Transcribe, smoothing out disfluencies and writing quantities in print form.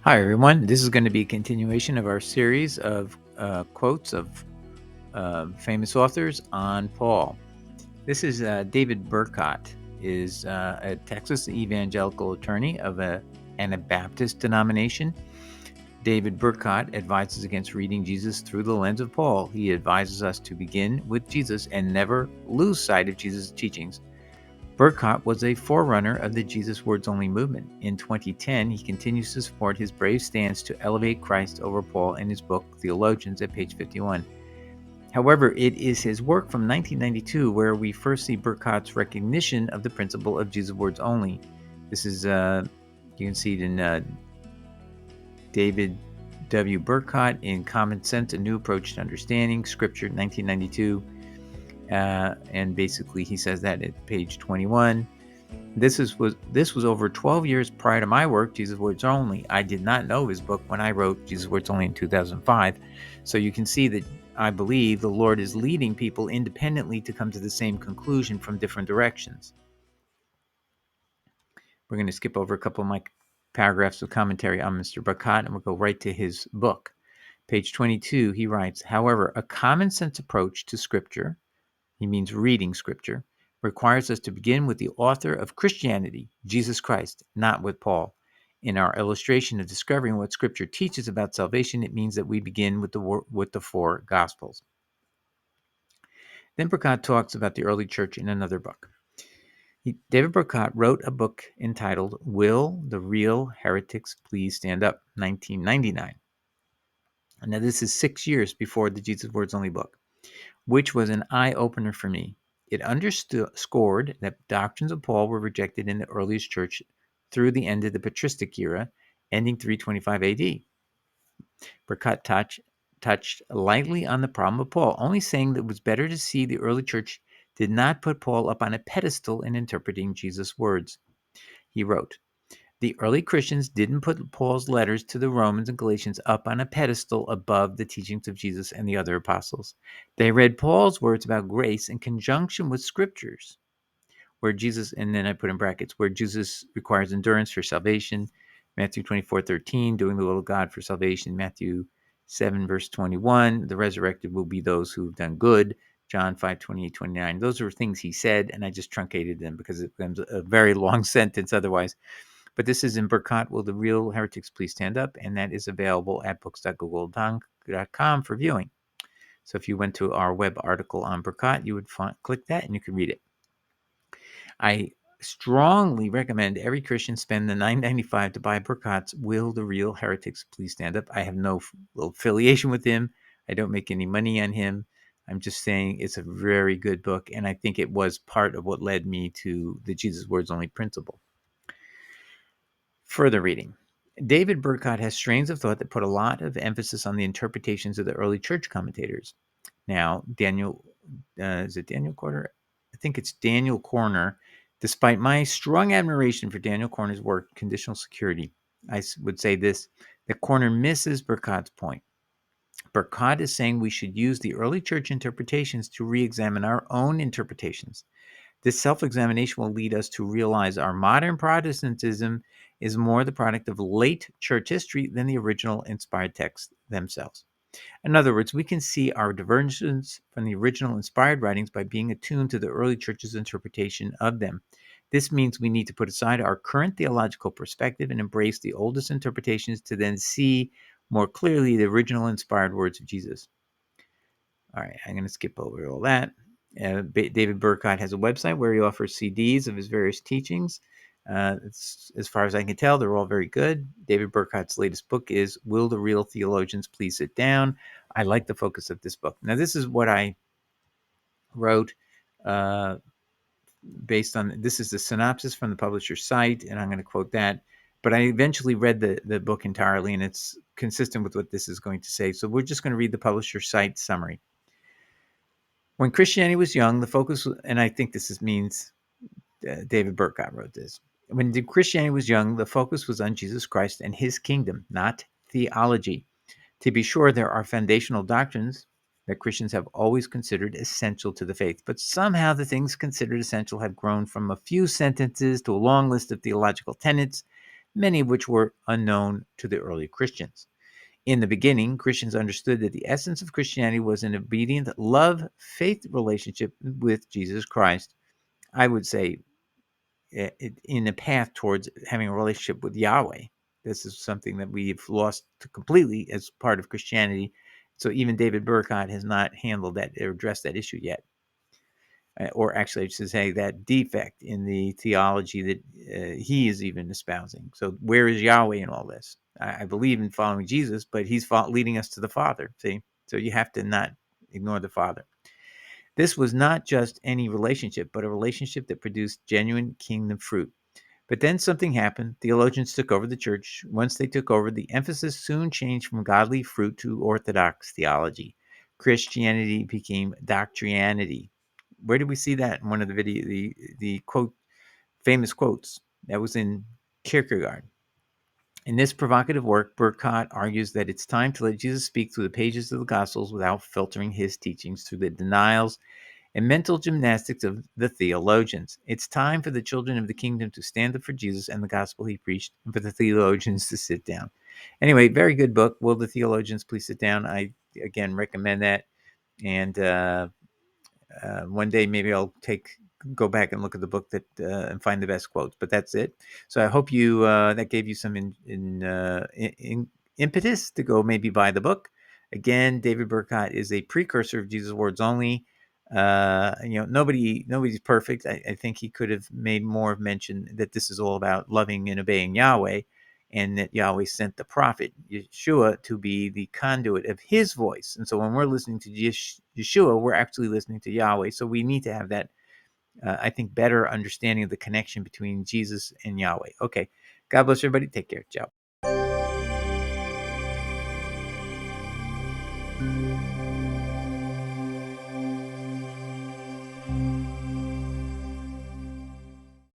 Hi, everyone. This is going to be a continuation of our series of quotes of famous authors on Paul. This is David Bercot, is a Texas evangelical attorney of an Anabaptist denomination. David Bercot advises against reading Jesus through the lens of Paul. He advises us to begin with Jesus and never lose sight of Jesus' teachings. Bercot was a forerunner of the Jesus Words Only movement. In 2010, he continues to support his brave stance to elevate Christ over Paul in his book, Theologians, at page 51. However, it is his work from 1992 where we first see Bercot's recognition of the principle of Jesus Words Only. This is, you can see it in David W. Bercot in Common Sense, A New Approach to Understanding Scripture, 1992. And basically he says that at page 21. This was over 12 years prior to my work, Jesus Words Only. I did not know his book when I wrote Jesus Words Only in 2005. So you can see that I believe the Lord is leading people independently to come to the same conclusion from different directions. We're going to skip over a couple of my paragraphs of commentary on Mr. Bercot, and we'll go right to his book. Page 22, he writes, however, a common sense approach to Scripture, he means reading Scripture, requires us to begin with the author of Christianity, Jesus Christ, not with Paul. In our illustration of discovering what Scripture teaches about salvation, it means that we begin with the four Gospels. Then Bercot talks about the early church in another book. David Bercot wrote a book entitled Will the Real Heretics Please Stand Up, 1999. Now, this is 6 years before the Jesus Words Only book, which was an eye-opener for me. It underscored that doctrines of Paul were rejected in the earliest church through the end of the patristic era, ending 325 AD. Bercot touched lightly on the problem of Paul, only saying that it was better to see the early church did not put Paul up on a pedestal in interpreting Jesus' words. He wrote, the early Christians didn't put Paul's letters to the Romans and Galatians up on a pedestal above the teachings of Jesus and the other apostles. They read Paul's words about grace in conjunction with scriptures, where Jesus, and then I put in brackets, where Jesus requires endurance for salvation, Matthew 24:13, doing the will of God for salvation, Matthew 7, verse 21, the resurrected will be those who have done good, John 5:28, 29. Those are things he said, and I just truncated them because it becomes a very long sentence otherwise. But this is in Bercot, Will the Real Heretics Please Stand Up? And that is available at books.google.com for viewing. So if you went to our web article on Bercot, you would click that and you could read it. I strongly recommend every Christian spend the $9.95 to buy Bercot's Will the Real Heretics Please Stand Up? I have no affiliation with him. I don't make any money on him. I'm just saying it's a very good book, and I think it was part of what led me to the Jesus Words Only principle. Further reading. David Bercot has strains of thought that put a lot of emphasis on the interpretations of the early church commentators. Now, is it Daniel Corner? I think it's Daniel Corner. Despite my strong admiration for Daniel Corner's work, Conditional Security, I would say this, that Corner misses Bercot's point. Bercot is saying we should use the early church interpretations to re-examine our own interpretations. This self-examination will lead us to realize our modern Protestantism is more the product of late church history than the original inspired texts themselves. In other words, we can see our divergence from the original inspired writings by being attuned to the early church's interpretation of them. This means we need to put aside our current theological perspective and embrace the oldest interpretations to then see more clearly the original inspired words of Jesus. All right, I'm going to skip over all that. David Bercot has a website where he offers CDs of his various teachings. As far as I can tell, they're all very good. David Bercot's latest book is Will the Real Theologians Please Sit Down? I like the focus of this book. Now, this is what I wrote based on, this is the synopsis from the publisher's site, and I'm going to quote that. But I eventually read the book entirely, and it's consistent with what this is going to say. So we're just going to read the publisher's site summary. When Christianity was young, the focus, and I think this means David Bercot wrote this. When Christianity was young, the focus was on Jesus Christ and his kingdom, not theology. To be sure, there are foundational doctrines that Christians have always considered essential to the faith, but somehow the things considered essential have grown from a few sentences to a long list of theological tenets. many of which were unknown to the early Christians. In the beginning, Christians understood that the essence of Christianity was an obedient, love, faith relationship with Jesus Christ. I would say in a path towards having a relationship with Yahweh. This is something that we've lost completely as part of Christianity. So even David Bercot has not handled that or addressed that issue yet. Or actually, I should say that defect in the theology that he is even espousing. So where is Yahweh in all this? I believe in following Jesus, but he's leading us to the Father. See? So you have to not ignore the Father. This was not just any relationship, but a relationship that produced genuine kingdom fruit. But then something happened. Theologians took over the church. Once they took over, the emphasis soon changed from godly fruit to orthodox theology. Christianity became doctrinity. Where did we see that in one of the quote famous quotes? That was in Kierkegaard. In this provocative work, Bercot argues that it's time to let Jesus speak through the pages of the Gospels without filtering his teachings through the denials and mental gymnastics of the theologians. It's time for the children of the kingdom to stand up for Jesus and the gospel he preached, and for the theologians to sit down. Anyway, very good book. Will the theologians please sit down? I, again, recommend that. And one day maybe I'll go back and look at the book and find the best quotes. But that's it. So I hope you that gave you some impetus to go maybe buy the book. Again, David Bercot is a precursor of Jesus' Words Only. Nobody's perfect. I think he could have made more mention that this is all about loving and obeying Yahweh, and that Yahweh sent the prophet Yeshua to be the conduit of his voice. And so when we're listening to Yeshua, we're actually listening to Yahweh. So we need to have that, I think, better understanding of the connection between Jesus and Yahweh. Okay. God bless everybody. Take care. Ciao.